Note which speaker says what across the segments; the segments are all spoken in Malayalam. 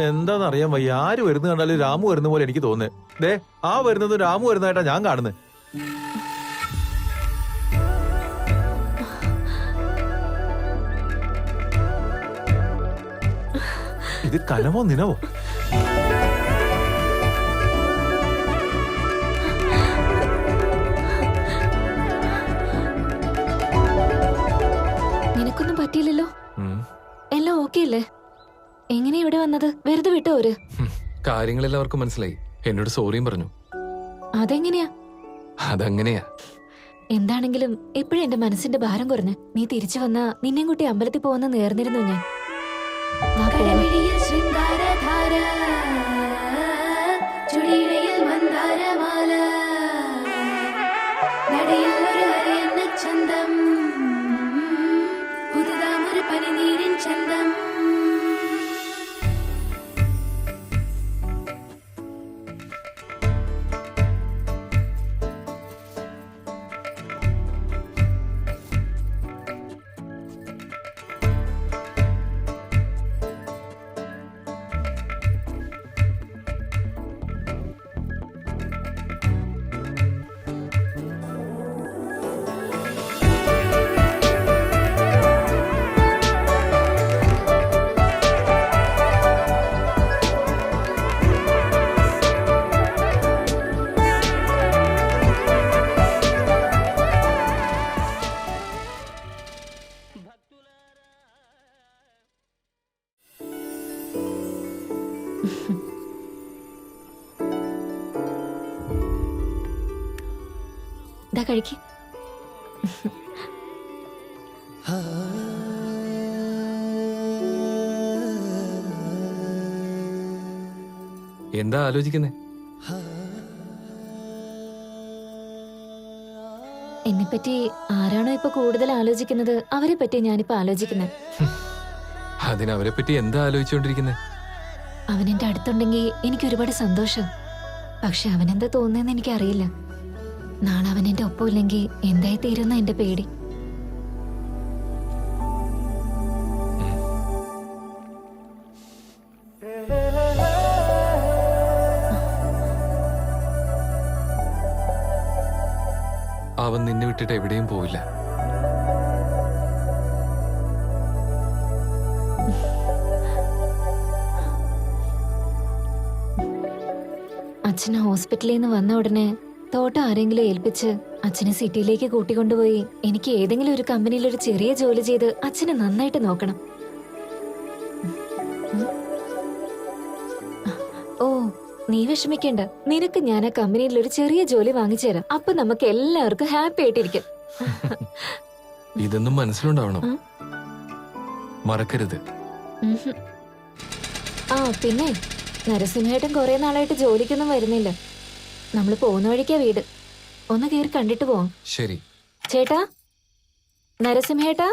Speaker 1: എന്താന്നറിയാൻ വയ്യ. ആര് വരുന്ന കണ്ടാലും രാമു വരുന്ന പോലെ എനിക്ക് തോന്നുന്നത്. ദേ ആ വരുന്നതും രാമു വരുന്നതായിട്ടാ ഞാൻ കാണുന്നത്. ഇത് കനമോ നിനവോ?
Speaker 2: നിനക്കൊന്നും പറ്റിയില്ലല്ലോ? എല്ലാം ഓക്കെ അല്ലേ? എങ്ങനെ ഇവിടെ വന്നത്? വെറുതെ വിട്ടോ അവര്?
Speaker 3: കാര്യങ്ങളെല്ലാം അവർക്ക് മനസ്സിലായി. എന്നോട് സോറിയും പറഞ്ഞു.
Speaker 2: അതെങ്ങനെയാ?
Speaker 3: അതങ്ങനെയാ.
Speaker 2: എന്താണെങ്കിലും എപ്പോഴും എന്റെ മനസ്സിന്റെ ഭാരം കുറഞ്ഞ് നീ തിരിച്ചു വന്നാ നിന്നെയും കൂട്ടി അമ്പലത്തിൽ പോകുന്ന നേർന്നിരുന്നു ഞാൻ. ഇതാ കഴിക്ക്.
Speaker 3: എന്താ ആലോചിക്കുന്നേ?
Speaker 2: എന്നെപ്പറ്റി ആരാണോ ഇപ്പൊ കൂടുതൽ ആലോചിക്കുന്നത് അവരെ പറ്റി ഞാനിപ്പോ ആലോചിക്കുന്നത്.
Speaker 3: അതിനവരെ പറ്റി എന്താ ആലോചിച്ചോണ്ടിരിക്കുന്നേ?
Speaker 2: അവൻ എന്റെ അടുത്തുണ്ടെങ്കിൽ എനിക്ക് ഒരുപാട് സന്തോഷം. പക്ഷെ അവനെന്താ തോന്നുന്നതെന്ന് എനിക്കറിയില്ല. നാളെ അവൻ എന്റെ ഒപ്പം ഇല്ലെങ്കിൽ എന്തായി തീരുന്ന എന്റെ പേടി.
Speaker 3: അവൻ നിന്നെ വിട്ടിട്ട് എവിടെയും പോവില്ല.
Speaker 2: അച്ഛൻ ഹോസ്പിറ്റലിൽ നിന്ന് വന്ന ഉടനെ തോട്ടം ആരെങ്കിലും ഏൽപ്പിച്ച് അച്ഛനെ സിറ്റിയിലേക്ക് കൂട്ടിക്കൊണ്ടുപോയി എനിക്ക് ഏതെങ്കിലും ഒരു കമ്പനിയിൽ ഒരു ചെറിയ ജോലി ചെയ്ത് അച്ഛനെ നന്നായിട്ട് നോക്കണം. ഓ നീ വിഷമിക്കേണ്ട. നിനക്ക് ഞാൻ ആ കമ്പനിയിൽ ഒരു ചെറിയ ജോലി വാങ്ങിച്ചു തരാം. അപ്പൊ നമുക്ക് എല്ലാവർക്കും ഹാപ്പി ആയിട്ടിരിക്കും.
Speaker 3: ഇതൊന്നും മനസ്സിലുണ്ടാവണം. മറക്കരുത്.
Speaker 2: ആ പിന്നെ നരസിംഹേട്ടൻ കുറെ നാളായിട്ട് ജോലിക്കൊന്നും വരുന്നില്ല. നമ്മള് പോകുന്ന വഴിക്കാ വീട്. ഒന്ന് കയറി കണ്ടിട്ട് പോവാം.
Speaker 3: ശരി.
Speaker 2: ചേട്ടാ, നരസിംഹേട്ടാ.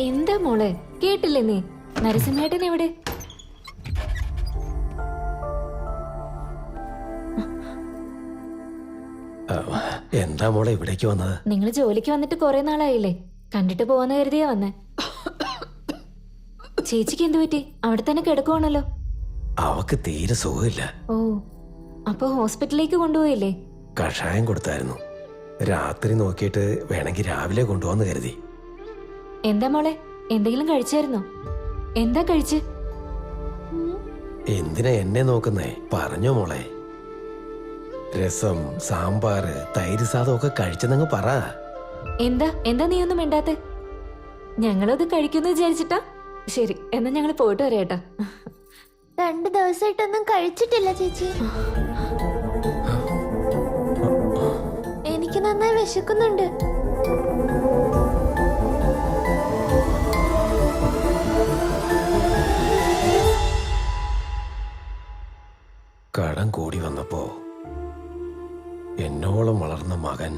Speaker 2: എന്താ മോളെ കേട്ടില്ലേ നീ? നരസിംഹേട്ടൻ എവിടെ?
Speaker 4: എന്താ മോളെ ഇവിടേക്ക് വന്നത്?
Speaker 2: നിങ്ങൾ ജോലിക്ക് വന്നിട്ട് കുറെ നാളായില്ലേ? കണ്ടിട്ട് പോവാന്ന് കരുതിയാ വന്നേ. ചേച്ചിക്ക് എന്തു പറ്റി? അവിടെ തന്നെ കിടക്കുവാണല്ലോ.
Speaker 4: അവക്ക് തീരെ സുഖമില്ല.
Speaker 2: ഓ അപ്പൊ ഹോസ്പിറ്റലിലേക്ക് കൊണ്ടുപോയില്ലേ?
Speaker 4: കഷായം കൊടുത്തായിരുന്നു. രാത്രി നോക്കിയിട്ട് വേണമെങ്കിൽ രാവിലെ കൊണ്ടുപോകാന്ന് കരുതി.
Speaker 2: എന്താ മോളെ എന്തെങ്കിലും കഴിച്ചായിരുന്നോ? എന്താ കഴിച്ച്?
Speaker 4: എന്തിനാ എന്നെ നോക്കുന്നേ? പറഞ്ഞോ മോളെ. രസം, സാമ്പാറ്, തൈര് സാധം ഒക്കെ കഴിച്ചെന്നങ്ങ് പറ.
Speaker 2: എന്താ നീ ഒന്നും മിണ്ടാത്തെ? ഞങ്ങളത് കഴിക്കുന്നു വിചാരിച്ചിട്ടാ? ശരി, എന്നാ ഞങ്ങൾ പോയിട്ട് വരാട്ടാ.
Speaker 5: 2 ദിവസമായിട്ടൊന്നും കഴിച്ചിട്ടില്ല ചേച്ചി. എനിക്ക് നന്നായി വിശക്കുന്നുണ്ട്.
Speaker 4: കടം കൂടി വന്നപ്പോ എന്നോളം വളർന്ന മകൻ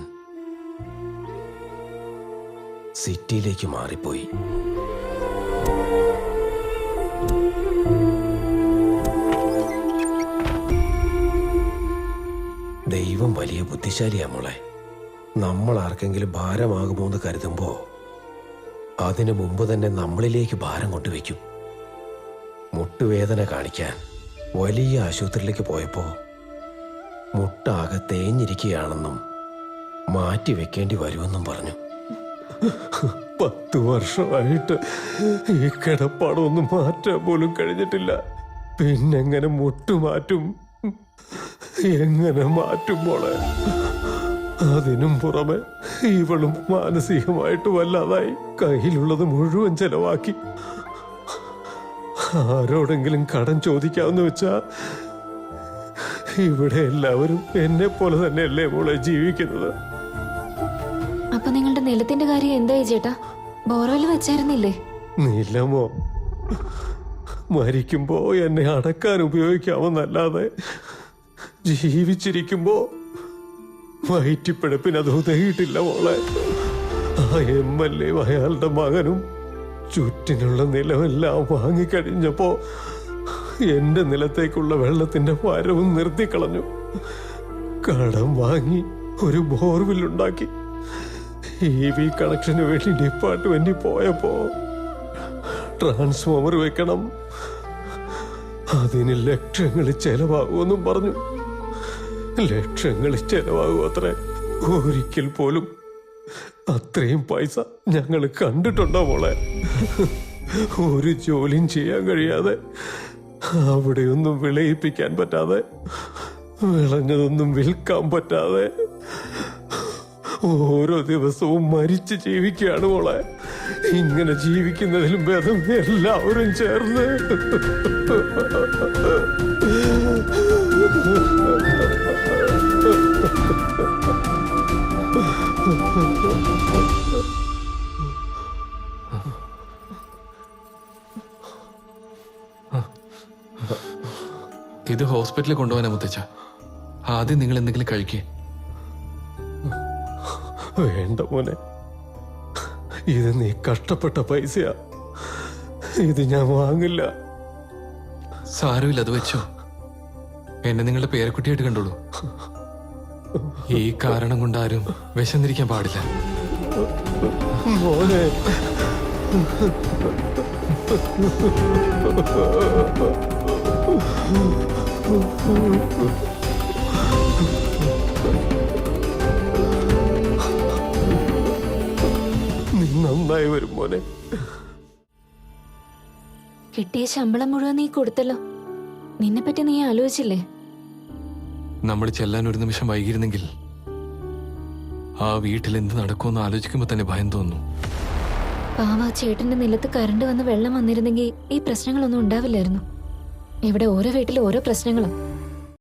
Speaker 4: സിറ്റിയിലേക്ക് മാറിപ്പോയി. ദൈവം വലിയ ബുദ്ധിശാലിയാ മോളെ. നമ്മൾ ആർക്കെങ്കിലും ഭാരമാകുമോ എന്ന് കരുതുമ്പോ അതിനു മുമ്പ് തന്നെ നമ്മളിലേക്ക് ഭാരം കൊണ്ടുവയ്ക്കും. മുട്ടുവേദന കാണിക്കാൻ വലിയ ആശുപത്രിയിലേക്ക് പോയപ്പോ മുട്ടാകെ തേഞ്ഞിരിക്കുകയാണെന്നും മാറ്റി വെക്കേണ്ടി വരുമെന്നും പറഞ്ഞു. 10 വർഷമായിട്ട് ഈ കിടപ്പാടൊന്നും മാറ്റാൻ പോലും കഴിഞ്ഞിട്ടില്ല. പിന്നെങ്ങനെ മുട്ടുമാറ്റും? എങ്ങനെ മാറ്റും മോളെ? അതിനും പുറമെ ഇവളും മാനസികമായിട്ട് വല്ലാതായി. കയ്യിലുള്ളത് മുഴുവൻ ചെലവാക്കി. ആരോടെങ്കിലും കടം ചോദിക്കാമെന്ന് വെച്ചാ ഇവിടെ എല്ലാവരും എന്നെ പോലെ തന്നെയല്ലേ മോളെ ജീവിക്കുന്നത്.
Speaker 2: അപ്പൊ നിങ്ങളുടെ നിലത്തിന്റെ കാര്യം എന്തായി ചേട്ടാ? ബോർവെൽ വെച്ചായിരുന്നില്ലേ?
Speaker 4: നിലമോ? മരിക്കുമ്പോ എന്നെ അടക്കാൻ ഉപയോഗിക്കാമെന്നല്ലാതെ ജീവിച്ചിരിക്കുമ്പോ വയറ്റിപ്പിഴപ്പിന് അത് ഉതകിയിട്ടില്ല മോളെ. ആ MLA അയാളുടെ മകനും ചുറ്റിനുള്ള നിലമെല്ലാം വാങ്ങിക്കഴിഞ്ഞപ്പോ എന്റെ നിലത്തേക്കുള്ള വെള്ളത്തിന്റെ വരവും നിർത്തിക്കളഞ്ഞു. കടം വാങ്ങി ഒരു ബോർവെല്ലുണ്ടാക്കി. EV കണക്ഷന് വേണ്ടി ഡിപ്പാർട്ട്മെന്റിൽ പോയപ്പോ ട്രാൻസ്ഫോമർ വെക്കണം, അതിന് ലക്ഷങ്ങൾ ചെലവാകുമെന്നും പറഞ്ഞു. ലക്ഷങ്ങൾ ചെലവാകും അത്രേ. ഒരിക്കൽ പോലും അത്രയും പൈസ ഞങ്ങൾ കണ്ടിട്ടുണ്ടോ മോളെ? ഒരു ജോലിയും ചെയ്യാൻ കഴിയാതെ, അവിടെയൊന്നും വിളയിപ്പിക്കാൻ പറ്റാതെ, വിളഞ്ഞതൊന്നും വിൽക്കാൻ പറ്റാതെ ഓരോ ദിവസവും മരിച്ച് ജീവിക്കുകയാണ് മോളെ. ഇങ്ങനെ ജീവിക്കുന്നതിലും ഭേദം എല്ലാവരും ചേർന്ന്
Speaker 3: ഇത് ഹോസ്പിറ്റലിൽ കൊണ്ടുപോകാനാ മുത്തച്ഛ. ആദ്യം നിങ്ങൾ എന്തെങ്കിലും കഴിക്കേ.
Speaker 4: വേണ്ട മോനെ, ഇത് നീ കഷ്ടപ്പെട്ട പൈസയാ. ഇത് ഞാൻ വാങ്ങില്ല.
Speaker 3: സാരമില്ല, അത് വെച്ചോ. എന്നെ നിങ്ങളുടെ പേരക്കുട്ടിയായിട്ട് കണ്ടോളൂ. ഈ കാരണം കൊണ്ട് ആരും വിശന്നിരിക്കാൻ പാടില്ല.
Speaker 4: മോനെ, നീ നന്നായി വരും മോനെ.
Speaker 2: കിട്ടിയ ശമ്പളം മുഴുവൻ നീ കൊടുത്തല്ലോ. നിന്നെപ്പറ്റി നീ ആലോചിച്ചില്ലേ?
Speaker 3: നമ്മൾ ചെല്ലാൻ ഒരു നിമിഷം വൈകിയിരുന്നെങ്കിൽ ആ വീട്ടിൽ എന്ത് നടക്കുമെന്ന് ആലോചിക്കുമ്പോ തന്നെ ഭയം തോന്നുന്നു.
Speaker 2: പാവ ചേട്ടന്റെ നിലത്ത് കറണ്ട് വന്ന് വെള്ളം വന്നിരുന്നെങ്കിൽ ഈ പ്രശ്നങ്ങളൊന്നും ഉണ്ടാവില്ലായിരുന്നു. ഇവിടെ ഓരോ വീട്ടിലും ഓരോ പ്രശ്നങ്ങളും.